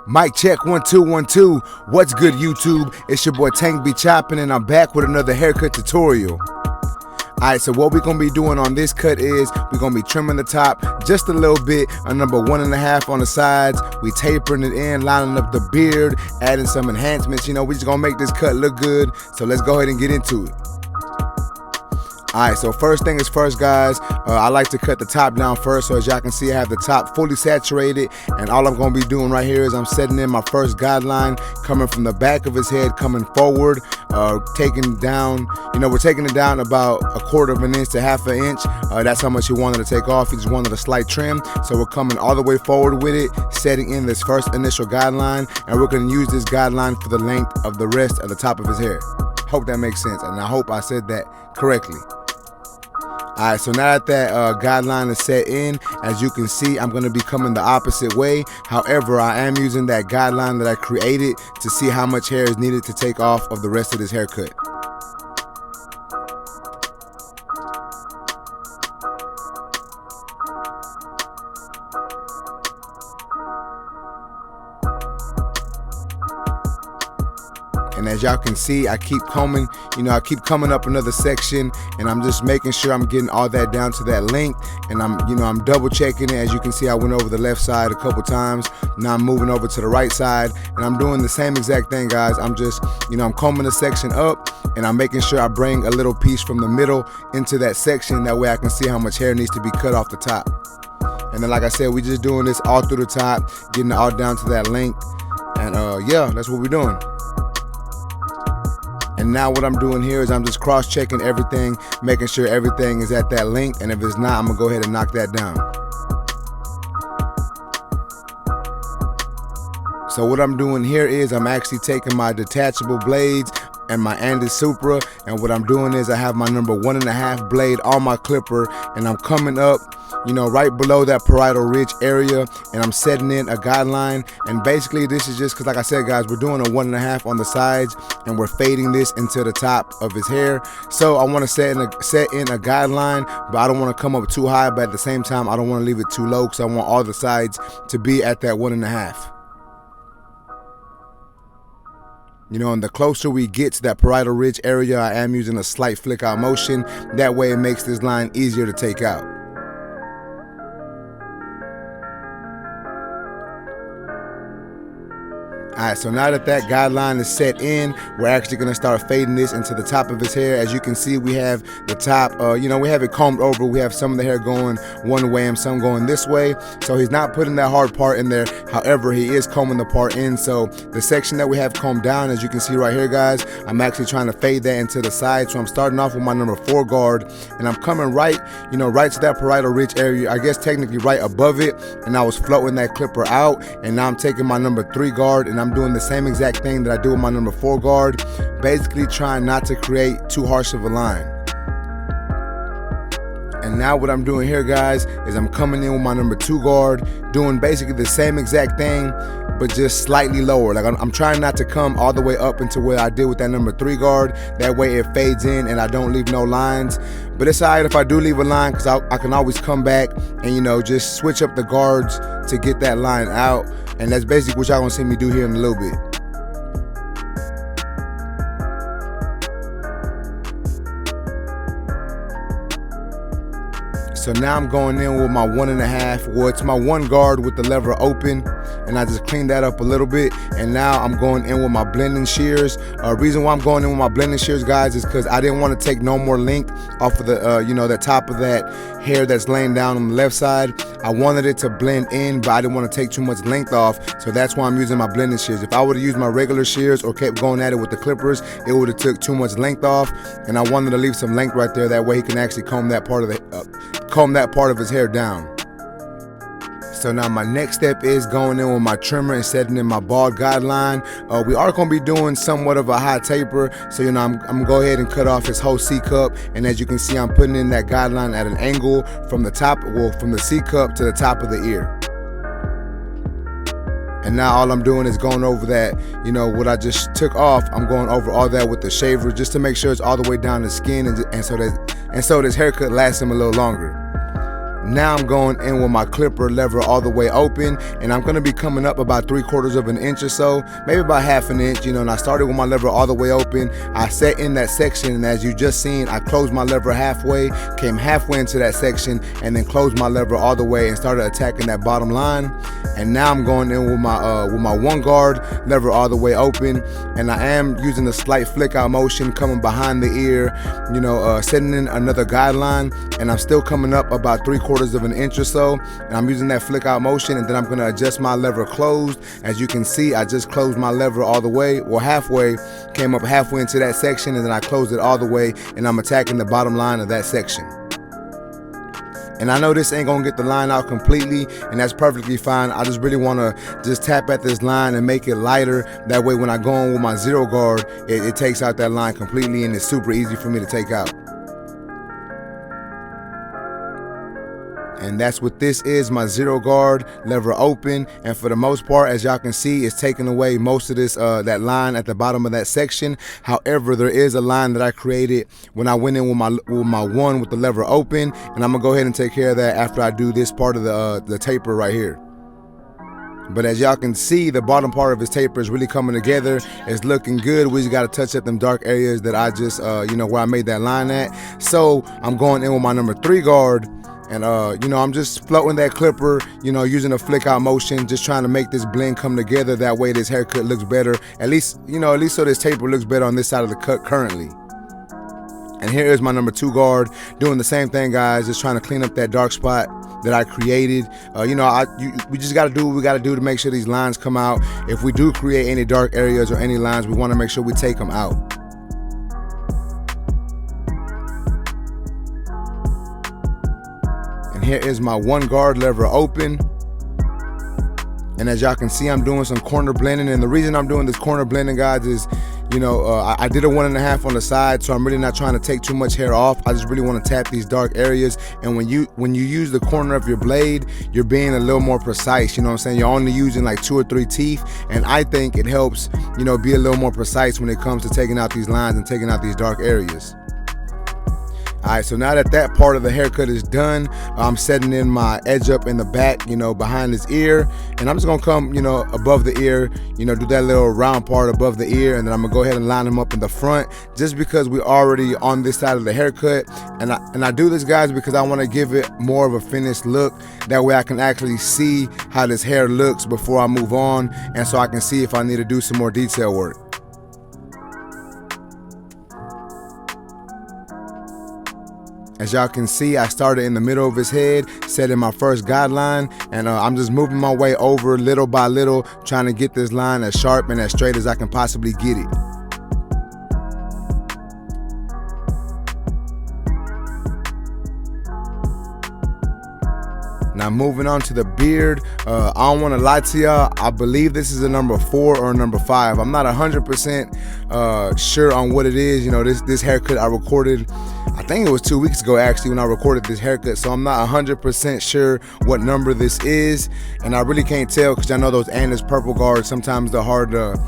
Mic check 1 2 1 2. What's good, YouTube? It's your boy Tank Be Chopping, and I'm back with another haircut tutorial. Alright, so what we're gonna be doing on this cut is we're gonna be trimming the top just a little bit, a number 1.5 on the sides. We tapering it in, lining up the beard, adding some enhancements. You know, we just gonna make this cut look good. So let's go ahead and get into it. Alright, so first thing is first, guys, I like to cut the top down first. So as y'all can see, I have the top fully saturated, and all I'm going to be doing right here is I'm setting in my first guideline coming from the back of his head, coming forward, taking down, we're taking it down about 1/4 inch to 1/2 inch. That's how much he wanted to take off. He just wanted a slight trim. So we're coming all the way forward with it, setting in this first initial guideline, and we're going to use this guideline for the length of the rest of the top of his hair. Hope that makes sense, and I hope I said that correctly. Alright, so now that that guideline is set in, as you can see, I'm going to be coming the opposite way. However, I am using that guideline that I created to see how much hair is needed to take off of the rest of this haircut. And as y'all can see, I keep combing, I keep coming up another section, and I'm just making sure I'm getting all that down to that length. And I'm double checking it. As you can see, I went over the left side a couple times. Now I'm moving over to the right side, and I'm doing the same exact thing, guys. I'm just, I'm combing the section up, and I'm making sure I bring a little piece from the middle into that section. That way I can see how much hair needs to be cut off the top. And then, like I said, we just doing this all through the top, getting it all down to that length. And yeah, that's what we're doing. And now what I'm doing here is I'm just cross-checking everything, making sure everything is at that length, and if it's not, I'm gonna go ahead and knock that down. So what I'm doing here is I'm actually taking my detachable blades and my Andes Supra, and what I'm doing is I have my number 1.5 blade on my clipper, and I'm coming up, right below that parietal ridge area, and I'm setting in a guideline. And basically this is just because, like I said, guys, we're doing a 1.5 on the sides, and we're fading this into the top of his hair. So I want to set in a guideline, but I don't want to come up too high, but at the same time I don't want to leave it too low, because I want all the sides to be at that 1.5. And the closer we get to that parietal ridge area, I am using a slight flick out motion. That way it makes this line easier to take out. Alright, so now that that guideline is set in, we're actually going to start fading this into the top of his hair. As you can see, we have the top, we have it combed over. We have some of the hair going one way and some going this way. So he's not putting that hard part in there. However, he is combing the part in. So the section that we have combed down, as you can see right here, guys, I'm actually trying to fade that into the side. So I'm starting off with my number 4 guard, and I'm coming right, right to that parietal ridge area, I guess technically right above it. And I was floating that clipper out, and now I'm taking my number 3 guard, and I'm doing the same exact thing that I do with my number 4 guard, basically trying not to create too harsh of a line. And now what I'm doing here, guys, is I'm coming in with my number 2 guard, doing basically the same exact thing, but just slightly lower. Like I'm trying not to come all the way up into where I did with that number 3 guard. That way it fades in and I don't leave no lines. But it's alright if I do leave a line, because I can always come back and just switch up the guards to get that line out. And that's basically what y'all gonna see me do here in a little bit. So now I'm going in with my 1.5. Well, it's my 1 guard with the lever open, and I just cleaned that up a little bit. And now I'm going in with my blending shears. Reason why I'm going in with my blending shears, guys, is because I didn't want to take no more length off of the, the top of that hair that's laying down on the left side. I wanted it to blend in, but I didn't want to take too much length off. So that's why I'm using my blending shears. If I would have used my regular shears or kept going at it with the clippers, it would have took too much length off. And I wanted to leave some length right there. That way he can actually comb that part of his hair down. So now my next step is going in with my trimmer and setting in my bald guideline. We are going to be doing somewhat of a high taper. So, I'm going to go ahead and cut off his whole C-cup. And as you can see, I'm putting in that guideline at an angle from the top, from the C-cup to the top of the ear. And now all I'm doing is going over that, what I just took off. I'm going over all that with the shaver just to make sure it's all the way down the skin, and so this haircut lasts him a little longer. Now I'm going in with my clipper lever all the way open, and I'm gonna be coming up about 3/4 of an inch or so, maybe about 1/2 an inch, and I started with my lever all the way open. I set in that section, and as you just seen, I closed my lever halfway, came halfway into that section, and then closed my lever all the way and started attacking that bottom line. And now I'm going in with my 1 guard lever all the way open, and I am using a slight flick out motion coming behind the ear, setting in another guideline, and I'm still coming up about 3/4 of an inch or so, and I'm using that flick out motion, and then I'm gonna adjust my lever closed. As you can see, I just closed my lever all the way, or halfway, came up halfway into that section, and then I closed it all the way, and I'm attacking the bottom line of that section. And I know this ain't gonna get the line out completely, and that's perfectly fine. I just really wanna just tap at this line and make it lighter. That way when I go on with my 0 guard, it takes out that line completely, and it's super easy for me to take out. And that's what this is, my 0 guard lever open. And for the most part, as y'all can see, it's taking away most of this that line at the bottom of that section. However, there is a line that I created when I went in with my 1 with the lever open, and I'm gonna go ahead and take care of that after I do this part of the taper right here. But as y'all can see, the bottom part of his taper is really coming together. It's looking good. We just got to touch up them dark areas that I just, where I made that line at. So I'm going in with my number 3 guard. And I'm just floating that clipper, using a flick out motion, just trying to make this blend come together. That way this haircut looks better. At least so this taper looks better on this side of the cut currently. And here is my number 2 guard, doing the same thing, guys, just trying to clean up that dark spot that I created. We just got to do what we got to do to make sure these lines come out. If we do create any dark areas or any lines, we want to make sure we take them out. And here is my 1 guard lever open. And as y'all can see, I'm doing some corner blending. And the reason I'm doing this corner blending, guys, is, I did a 1.5 on the side, so I'm really not trying to take too much hair off. I just really want to tap these dark areas. And when you use the corner of your blade, you're being a little more precise. You know what I'm saying? You're only using like 2 or 3 teeth. And I think it helps, be a little more precise when it comes to taking out these lines and taking out these dark areas. All right, so now that part of the haircut is done, I'm setting in my edge up in the back, behind his ear, and I'm just gonna come, above the ear, do that little round part above the ear, and then I'm gonna go ahead and line him up in the front, just because we're already on this side of the haircut. And I do this, guys, because I want to give it more of a finished look. That way I can actually see how this hair looks before I move on, and so I can see if I need to do some more detail work. As y'all can see, I started in the middle of his head, setting my first guideline, and I'm just moving my way over little by little, trying to get this line as sharp and as straight as I can possibly get it. Now moving on to the beard, I don't want to lie to y'all, I believe this is a number 4 or a number 5. I'm not 100% sure on what it is. This haircut I recorded, I think it was 2 weeks ago actually when I recorded this haircut, so I'm not 100% sure what number this is, and I really can't tell because I know those Anna's purple guards, sometimes they're hard to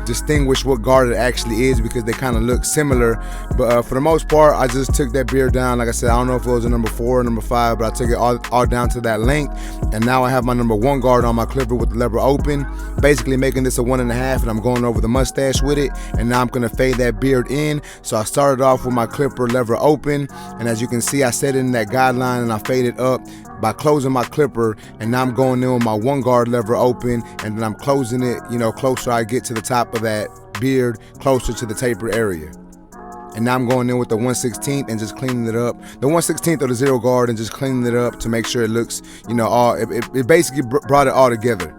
distinguish what guard it actually is because they kind of look similar. But for the most part, I just took that beard down. Like I said, I don't know if it was a number 4 or number 5, but I took it all down to that length. And now I have my number 1 guard on my clipper with the lever open, basically making this a 1.5, and I'm going over the mustache with it. And now I'm gonna fade that beard in. So I started off with my clipper lever open, and as you can see, I set in that guideline and I faded up by closing my clipper, and now I'm going in with my 1 guard lever open, and then I'm closing it, closer I get to the top of that beard, closer to the taper area. And now I'm going in with the 1/16 and just cleaning it up. The 1/16 of the 0 guard and just cleaning it up to make sure it looks, it basically brought it all together.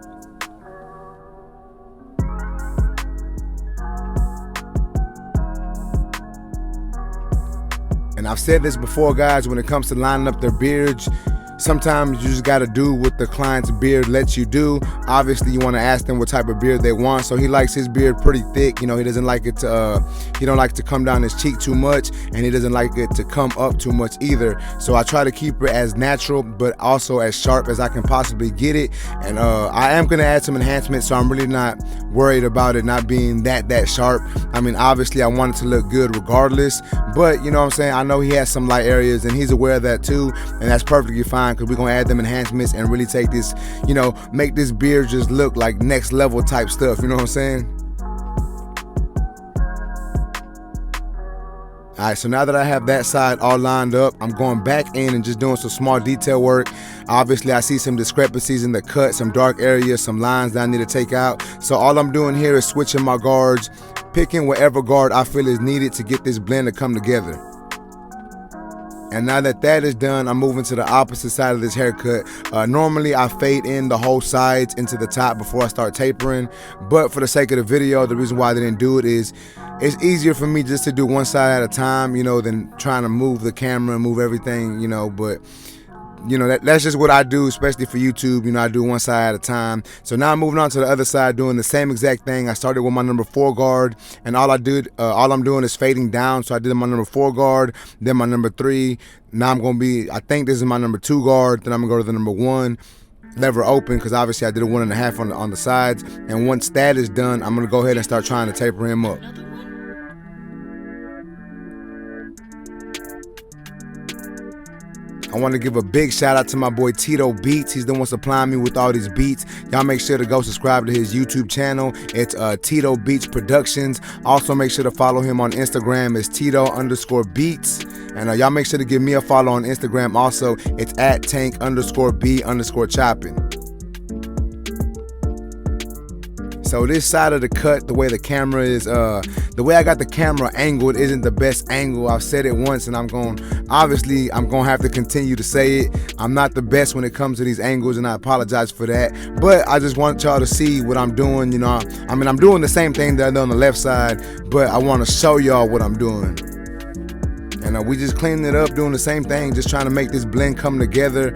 And I've said this before, guys, when it comes to lining up their beards, Sometimes you just gotta do what the client's beard lets you do. Obviously, you want to ask them what type of beard they want. So he likes his beard pretty thick. You know, he doesn't like it to he don't like to come down his cheek too much, and he doesn't like it to come up too much either. So I try to keep it as natural, but also as sharp as I can possibly get it. And I am gonna add some enhancements, so I'm really not worried about it not being that sharp. I mean, obviously, I want it to look good regardless, but you know what I'm saying. I know he has some light areas, and he's aware of that too, and that's perfectly fine, because we're gonna add them enhancements and really take this, you know, make this beard just look like next level type stuff, you know what I'm saying? Alright, so now that I have that side all lined up, I'm going back in and just doing some small detail work. Obviously, I see some discrepancies in the cut, some dark areas, some lines that I need to take out. So all I'm doing here is switching my guards, picking whatever guard I feel is needed to get this blend to come together. And now that that is done, I'm moving to the opposite side of this haircut. Normally, I fade in the whole sides into the top before I start tapering. But for the sake of the video, the reason why I didn't do it is it's easier for me just to do one side at a time, you know, than trying to move the camera and move everything, you know. But you know, that's just what I do, especially for YouTube. You know, I do one side at a time. So now I'm moving on to the other side, doing the same exact thing. I started with my number 4 guard, and all I'm doing is fading down. So I did my number 4 guard, then my number 3. Now I'm gonna be, I think this is my number 2 guard. Then I'm gonna go to the number 1. Lever open, because obviously I did a 1.5 on the sides. And once that is done, I'm gonna go ahead and start trying to taper him up. I want to give a big shout out to my boy Tito Beats. He's the one supplying me with all these beats. Y'all make sure to go subscribe to his YouTube channel. It's Tito Beats Productions. Also make sure to follow him on Instagram. It's Tito_Beats. And y'all make sure to give me a follow on Instagram also. It's @tank_B_chopping. So this side of the cut, the way the camera is, the way I got the camera angled isn't the best angle. I've said it once, and I'm gonna have to continue to say it. I'm not the best when it comes to these angles, and I apologize for that. But I just want y'all to see what I'm doing. You know, I mean, I'm doing the same thing that I did on the left side, but I want to show y'all what I'm doing. And we just cleaning it up, doing the same thing, just trying to make this blend come together.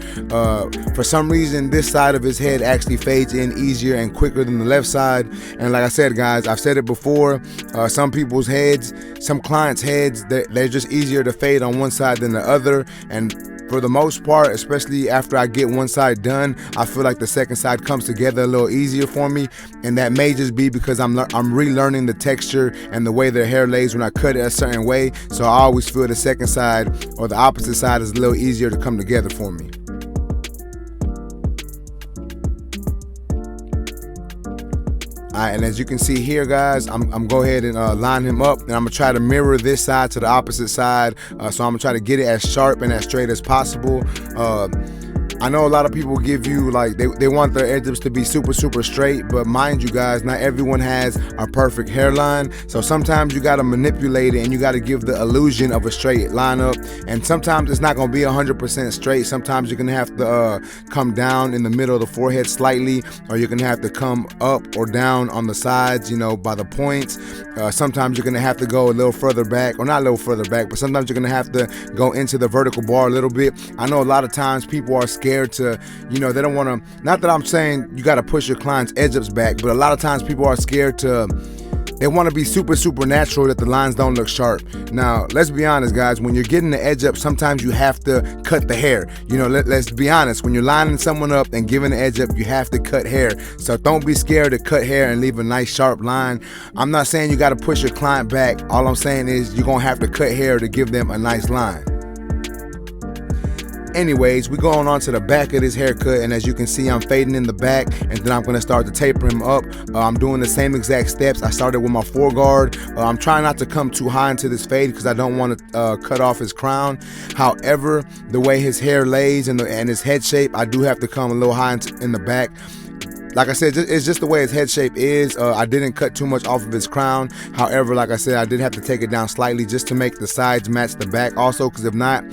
For some reason, this side of his head actually fades in easier and quicker than the left side. And like I said, guys, I've said it before, some people's heads, some clients' heads, they're just easier to fade on one side than the other. And for the most part, especially after I get one side done, I feel like the second side comes together a little easier for me. And that may just be because I'm relearning the texture and the way their hair lays when I cut it a certain way. So I always feel the second side or the opposite side is a little easier to come together for me. Alright, and as you can see here, guys, I'm go ahead and line him up, and I'm gonna try to mirror this side to the opposite side. So I'm gonna try to get it as sharp and as straight as possible. I know a lot of people give you, like, they want their edges to be super straight, but mind you guys, not everyone has a perfect hairline. So sometimes you gotta manipulate it, and you gotta give the illusion of a straight lineup. And sometimes it's not gonna be 100% straight. Sometimes you're gonna have to come down in the middle of the forehead slightly, or you're gonna have to come up or down on the sides, you know, by the points. Sometimes you're gonna have to go a little further back, or not a little further back, but sometimes you're gonna have to go into the vertical bar a little bit. I know a lot of times people are scared to, you know, they don't want to, not that I'm saying you got to push your client's edge ups back, but a lot of times people are scared to, they want to be super natural, that the lines don't look sharp. Now, let's be honest, guys, when you're getting the edge up, sometimes you have to cut the hair. You know, let's be honest, when you're lining someone up and giving the edge up, you have to cut hair. So don't be scared to cut hair and leave a nice sharp line. I'm not saying you got to push your client back. All I'm saying is you're going to have to cut hair to give them a nice line. Anyways, we're going on to the back of this haircut, and as you can see, I'm fading in the back, and then I'm going to start to taper him up. I'm doing the same exact steps. I started with my 4 guard. I'm trying not to come too high into this fade because I don't want to cut off his crown. However, the way his hair lays and his head shape, I do have to come a little high in the back. Like I said, it's just the way his head shape is. I didn't cut too much off of his crown. However, like I said, I did have to take it down slightly just to make the sides match the back also, because if not,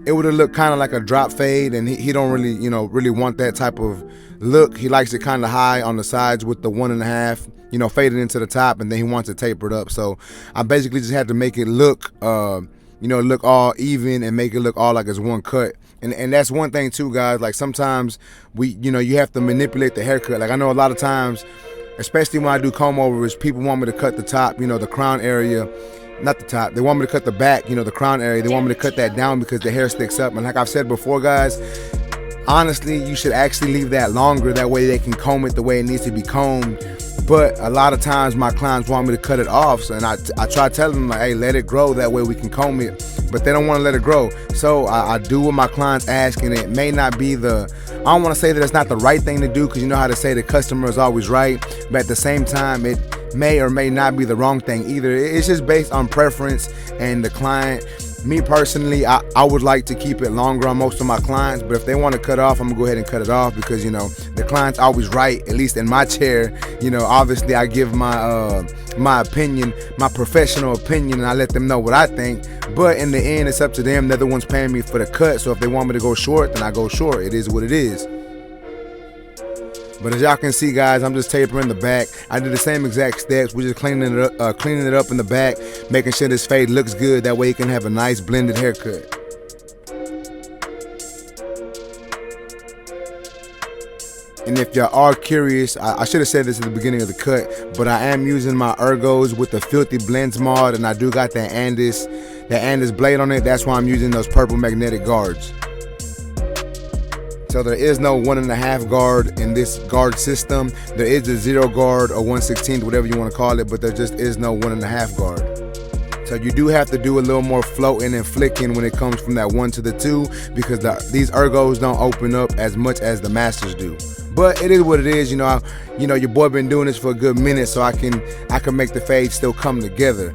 it would have looked kind of like a drop fade, and he don't really, you know, really want that type of look. He likes it kind of high on the sides with the 1.5, you know, faded into the top, and then he wants it tapered up. So I basically just had to make it look, you know, look all even and make it look all like it's one cut. And that's one thing too, guys. Like sometimes you have to manipulate the haircut. Like I know a lot of times, especially when I do comb overs, people want me to cut the top, the crown area. Not the top. They want me to cut the back, the crown area. They want me to cut that down because the hair sticks up. And like I've said before, guys, honestly, you should actually leave that longer. That way they can comb it the way it needs to be combed. But a lot of times my clients want me to cut it off. So, and I try telling them, like, hey, let it grow. That way we can comb it. But they don't want to let it grow. So I do what my clients ask, and it may not be I don't want to say that it's not the right thing to do, because you know how to say the customer is always right. But at the same time, it may or may not be the wrong thing either. It's just based on preference and the client. Me personally, I would like to keep it longer on most of my clients, but if they want to cut off, I'm gonna go ahead and cut it off, because the client's always right, at least in my chair. Obviously I give my opinion, my professional opinion, and I let them know what I think, but in the end it's up to them. They're the ones paying me for the cut, so if they want me to go short, then I go short. It is what it is. But as y'all can see, guys, I'm just tapering the back. I did the same exact steps. We're just cleaning it up in the back, making sure this fade looks good. That way you can have a nice blended haircut. And if y'all are curious, I should have said this at the beginning of the cut, but I am using my Ergos with the Filthy Blends mod, and I do got that Andis blade on it. That's why I'm using those purple magnetic guards. So there is no 1.5 guard in this guard system. There is a 0 guard or 1/16, whatever you want to call it, but there just is no 1.5 guard. So you do have to do a little more floating and flicking when it comes from that 1 to the 2, because these Ergos don't open up as much as the Masters do. But it is what it is. Your boy been doing this for a good minute, so I can make the fade still come together.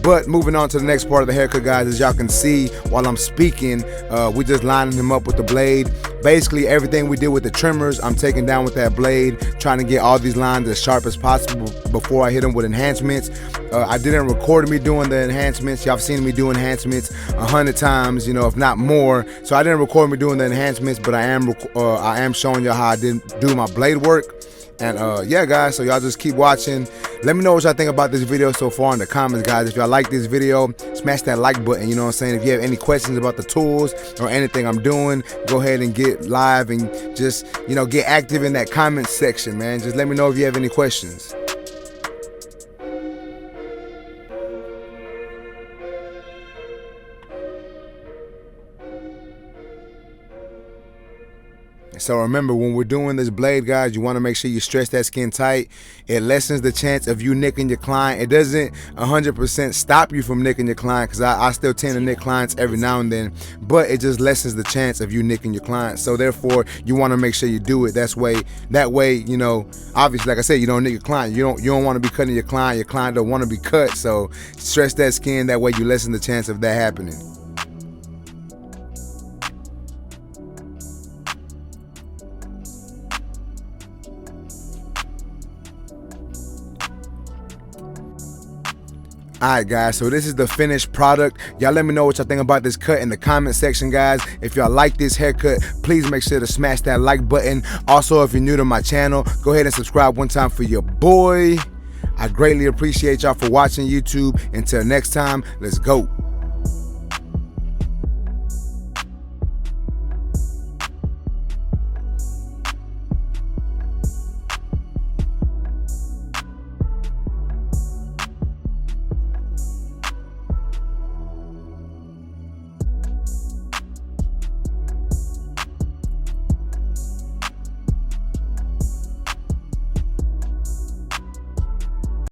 But moving on to the next part of the haircut, guys, as y'all can see while I'm speaking, we just lining him up with the blade. Basically everything we did with the trimmers, I'm taking down with that blade, trying to get all these lines as sharp as possible before I hit them with enhancements. I didn't record me doing the enhancements. Y'all have seen me do enhancements 100 times, if not more. So I didn't record me doing the enhancements, but I am showing y'all how I did do my blade work. And yeah, guys, so y'all just keep watching. Let me know what y'all think about this video so far in the comments, guys. If y'all like this video, smash that like button, you know what I'm saying? If you have any questions about the tools or anything I'm doing, go ahead and get live and just, get active in that comment section, man. Just let me know if you have any questions. So remember, when we're doing this blade, guys, you want to make sure you stretch that skin tight. It lessens the chance of you nicking your client. It doesn't 100% stop you from nicking your client, because I still tend to nick clients every now and then, but it just lessens the chance of you nicking your client. So therefore, you want to make sure you do it that way, obviously, like I said, you don't nick your client. You don't want to be cutting your client don't want to be cut. So stretch that skin, that way you lessen the chance of that happening. Alright, guys, so this is the finished product. Y'all let me know what y'all think about this cut in the comment section, guys. If y'all like this haircut, please make sure to smash that like button. Also, if you're new to my channel, go ahead and subscribe one time for your boy. I greatly appreciate y'all for watching YouTube. Until next time, let's go.